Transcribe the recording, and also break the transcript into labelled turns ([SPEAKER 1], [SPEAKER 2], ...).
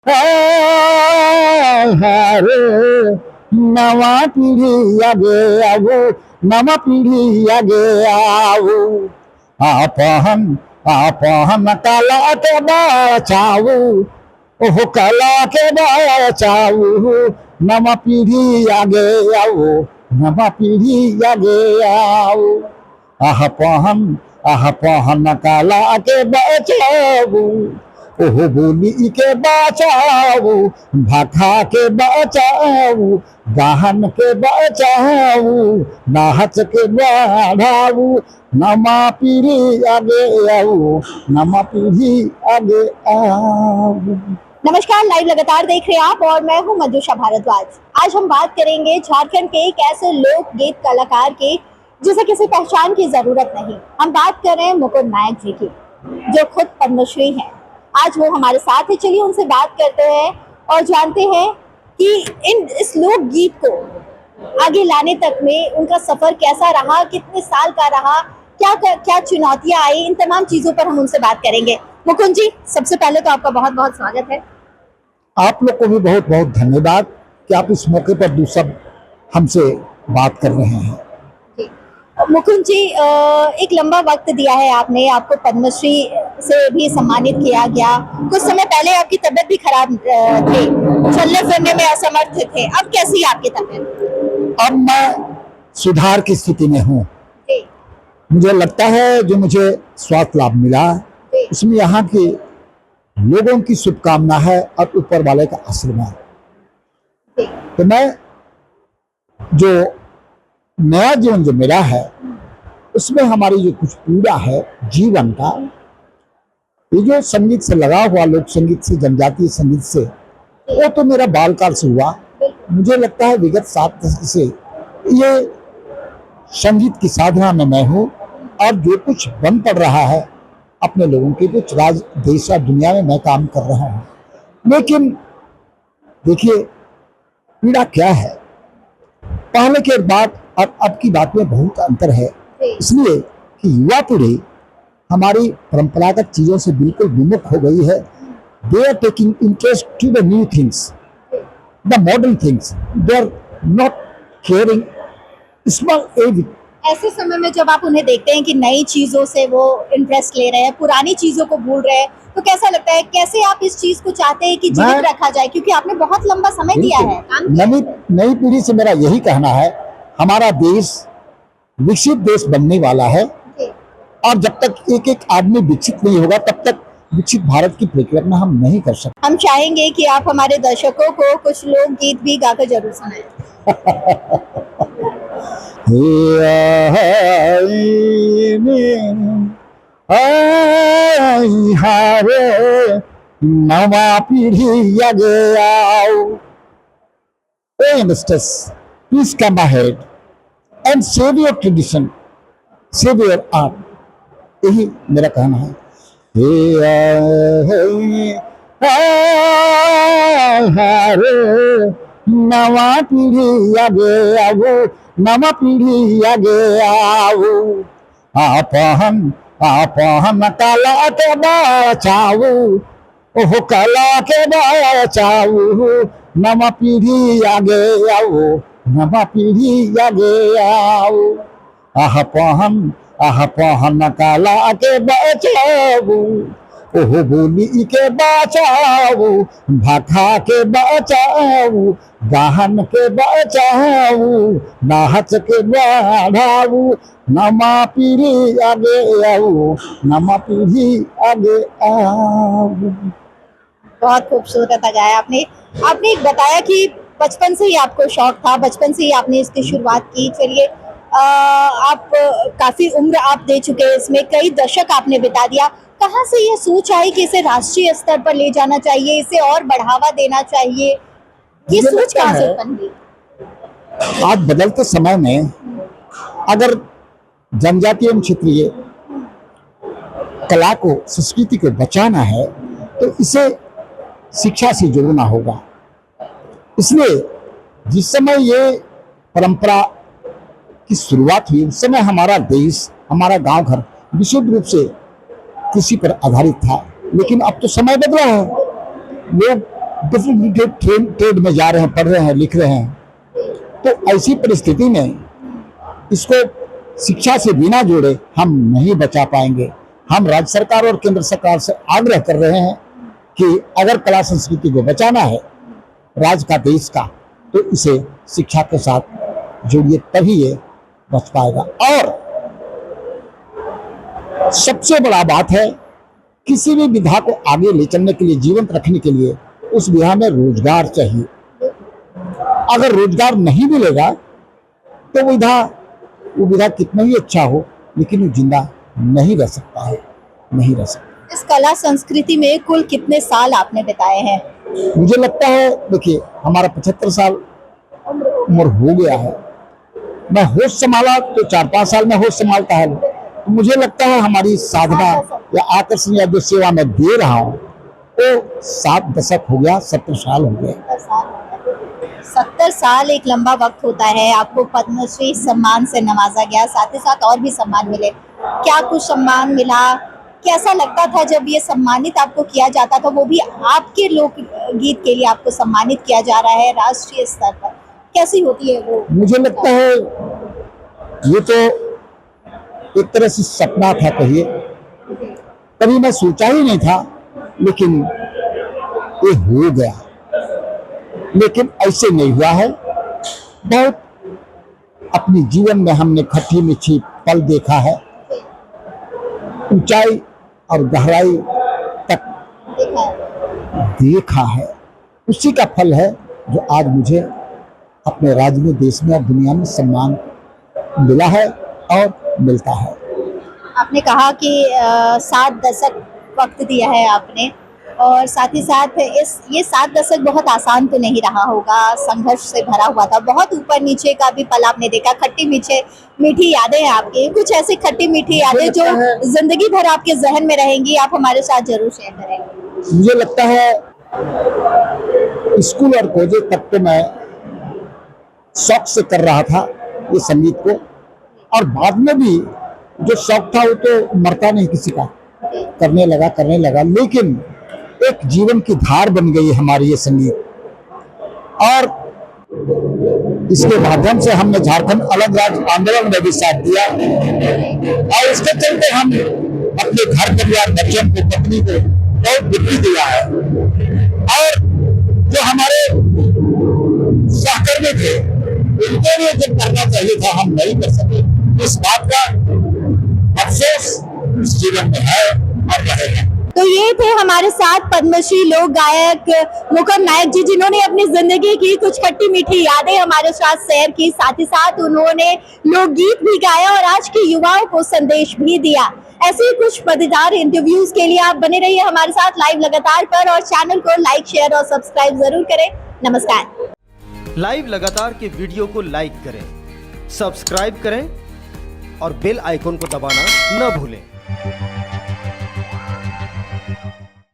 [SPEAKER 1] हारे नवा पीढ़ी आगे आओ, नवा पीढ़ी आगे आओ। आपन कला के बचाओ, ओह कला के बचाओ। नवा पीढ़ी आगे आओ, नवा पीढ़ी आगे आओ। आपन कला के बचाओ, ओह बोली के बचाओ, भाखा के बचाओ, गाहन के बचाओ, नाच के बढ़ाओ। नवा पीढ़ी आगे आओ, नवा पीढ़ी आगे आओ।
[SPEAKER 2] नमस्कार, लाइव लगातार देख रहे हैं आप और मैं हूं मधुषा भारद्वाज। आज हम बात करेंगे झारखंड के एक ऐसे लोक गीत कलाकार के जिसे किसी पहचान की जरूरत नहीं। हम बात कर रहे हैं मुकुंद नायक जी की, जो खुद पद्मश्री हैं। आज वो हमारे साथ है, चलिए उनसे बात करते हैं और जानते हैं कि इस लोक गीत को आगे लाने तक में उनका सफर कैसा रहा, कितने साल का रहा, क्या चुनौतियां आई, इन तमाम चीजों पर हम उनसे बात करेंगे। मुकुंद जी, सबसे पहले तो आपका बहुत बहुत स्वागत है।
[SPEAKER 1] आप लोग को भी बहुत बहुत धन्यवाद कि आप इस मौके पर दूसरा हमसे बात कर रहे हैं।
[SPEAKER 2] मुकुंद जी, एक लंबा वक्त दिया है आपने, आपको पद्मश्री से भी सम्मानित किया गया। कुछ समय पहले आपकी तबीयत भी खराब थी, चलने फिरने में असमर्थ थे। अब कैसी है आपकी तबीयत?
[SPEAKER 1] अब मैं सुधार की स्थिति में हूँ। मुझे लगता है जो मुझे स्वास्थ्य लाभ मिला उसमें यहाँ के लोगों की शुभकामना है और ऊपर वाले का आशीर्वाद। तो मैं जो नया जीवन जो मेरा है उसमें हमारी जो कुछ पीड़ा है जीवन का, ये जो संगीत से लगा हुआ, लोक संगीत से, जनजातीय संगीत से, वो तो मेरा बालकाल से हुआ। मुझे लगता है विगत 7 दशक से ये संगीत की साधना में मैं हूँ और जो कुछ बन पड़ रहा है अपने लोगों के कुछ राज देश और दुनिया में मैं काम कर रहा हूँ। लेकिन देखिए पीड़ा क्या है, पहले के बात और अब की बात में बहुत अंतर है। इसलिए कि युवा पीढ़ी हमारी परंपरागत चीजों से बिल्कुल विमुख हो गई है। They are taking interest to the new things, the modern things. They are not caring small age.
[SPEAKER 2] ऐसे समय में जब आप उन्हें देखते हैं कि नई चीजों से वो इंटरेस्ट ले रहे हैं, पुरानी चीजों को भूल रहे हैं, तो कैसा लगता है? कैसे आप इस चीज को चाहते हैं कि जीवित रखा जाए, क्योंकि आपने बहुत लंबा समय दिया है काम किया।
[SPEAKER 1] नई पीढ़ी से मेरा यही कहना है, हमारा देश विकसित देश बनने वाला है और जब तक एक एक आदमी विकसित नहीं होगा तब तक विकसित भारत की परिकल्पना हम नहीं कर सकते।
[SPEAKER 2] हम चाहेंगे कि आप हमारे दर्शकों को कुछ लोक गीत भी गाकर जरूर सुनाएं।
[SPEAKER 1] हारे नवा पीढ़ी आगे आओ। Please come ahead and save your tradition, save your art. यही मेरा कहना है। हारे नवा पीढ़ी आगे आओ, नवा पीढ़ी आगे आओ। आपन कला के बचाओ, ओह कला के बचाओ। नवा पीढ़ी आगे आओ, नवा पीढ़ी आगे आओ। आपन कला के बचाओ, ओह बोली के बचाओ, भाखा के बचाओ, गाहन के बचाओ, नाच के बढ़ाओ। नवा पीढ़ी आगे आओ, नवा पीढ़ी आगे आओ।
[SPEAKER 2] बहुत खूबसूरत गाया आपने। आपने बताया कि बचपन से ही आपको शौक था, बचपन से ही आपने इसकी शुरुआत की। चलिए, आप काफी उम्र आप दे चुके हैं इसमें, कई दशक आपने बिता दिया। कहाँ से ये सोच आई कि इसे राष्ट्रीय स्तर पर ले जाना चाहिए, इसे और बढ़ावा देना चाहिए? ये सोच कहाँ से उत्पन्न हुई?
[SPEAKER 1] आज बदलते समय में अगर जनजातीय एवं क्षेत्रीय कला को, संस्कृति को बचाना है तो इसे शिक्षा से जोड़ना होगा। इसलिए जिस समय ये परंपरा की शुरुआत हुई उस समय हमारा देश, हमारा गांव घर विशुद्ध रूप से कृषि पर आधारित था। लेकिन अब तो समय बदला है, लोग डिफरेंट ट्रेड में जा रहे हैं, पढ़ रहे हैं, लिख रहे हैं, तो ऐसी परिस्थिति में इसको शिक्षा से बिना जोड़े हम नहीं बचा पाएंगे। हम राज्य सरकार और केंद्र सरकार से आग्रह कर रहे हैं कि अगर कला संस्कृति को बचाना है राज्य का, देश का, तो इसे शिक्षा के साथ जोड़िए, तभी ये बच पाएगा। और सबसे बड़ा बात है, किसी भी विधा को आगे ले चलने के लिए, जीवंत रखने के लिए उस विधा में रोजगार चाहिए। अगर रोजगार नहीं मिलेगा तो वो विधा कितना ही अच्छा हो, लेकिन वो जिंदा नहीं रह सकता है, नहीं रह सकता।
[SPEAKER 2] इस कला संस्कृति में कुल कितने साल आपने बिताए हैं?
[SPEAKER 1] मुझे लगता है, देखिए हमारा 75 साल उम्र हो गया है। मैं होश संभाला तो 4-5 साल में होश संभालता है, तो मुझे लगता है हमारी साधना या आकर्षण या जो सेवा मैं दे रहा हूँ वो 7 दशक हो गया, 70 साल हो गए।
[SPEAKER 2] 70 साल एक लंबा वक्त होता है। आपको पद्मश्री सम्मान से नवाजा गया, साथ ही साथ और भी सम्मान मिले। क्या कुछ सम्मान मिला? कैसा लगता था जब ये सम्मानित आपको किया जाता था, वो भी आपके लोकगीत के लिए आपको सम्मानित किया जा रहा है राष्ट्रीय स्तर पर? कैसी होती है वो? मुझे
[SPEAKER 1] लगता है ये तो एक तरह से सपना था, कहिए, कभी मैं सोचा ही नहीं था, लेकिन ये हो गया। लेकिन ऐसे नहीं हुआ है। बहुत अपने जीवन में हमने खट्टी मीठी पल देखा है, ऊंचाई और गहराई तक देखा है। उसी का फल है जो आज मुझे अपने राज्य में, देश में और दुनिया में सम्मान मिला है और मिलता है।
[SPEAKER 2] आपने कहा कि 7 दशक वक्त दिया है आपने, और साथ ही साथ ये 7 दशक बहुत आसान तो नहीं रहा होगा, संघर्ष से भरा हुआ था। बहुत ऊपर नीचे का भी पल आपने देखा। खट्टी मीठी यादें हैं आपकी, कुछ ऐसी खट्टी मीठी यादें जो जिंदगी भर आपके जहन में रहेंगी, आप हमारे साथ जरूर शेयर करेंगे।
[SPEAKER 1] मुझे लगता है स्कूल और कॉलेज तक तो मैं शौक से कर रहा था ये संगीत को, और बाद में भी जो शौक था वो तो मरता नहीं किसी का, करने लगा। लेकिन एक जीवन की धार बन गई हमारी ये संगीत, और इसके माध्यम से हमने झारखंड अलग राज्य आंदोलन में भी साथ दिया, और इसके चलते हम अपने घर परिवार, बच्चों को, पत्नी को बहुत बुद्धि दिया है। और जो हमारे सहकर्मी थे उनके लिए जो करना चाहिए था हम नहीं कर सके, इस बात का अफसोस इस जीवन में है और रहेगा।
[SPEAKER 2] तो ये थे हमारे साथ पद्मश्री लोक गायक मुकुंद नायक जी, जिन्होंने अपनी जिंदगी की कुछ खट्टी मीठी यादें हमारे साथ शेयर की। साथ ही साथ उन्होंने लोकगीत भी गाया और आज के युवाओं को संदेश भी दिया। ऐसे ही कुछ मजेदार इंटरव्यूज के लिए आप बने रहिए हमारे साथ लाइव लगातार पर, और चैनल को लाइक, शेयर और सब्सक्राइब जरूर करें। नमस्कार।
[SPEAKER 3] लाइव लगातार के वीडियो को लाइक करें, सब्सक्राइब करें और बेल आइकन को दबाना न भूलें।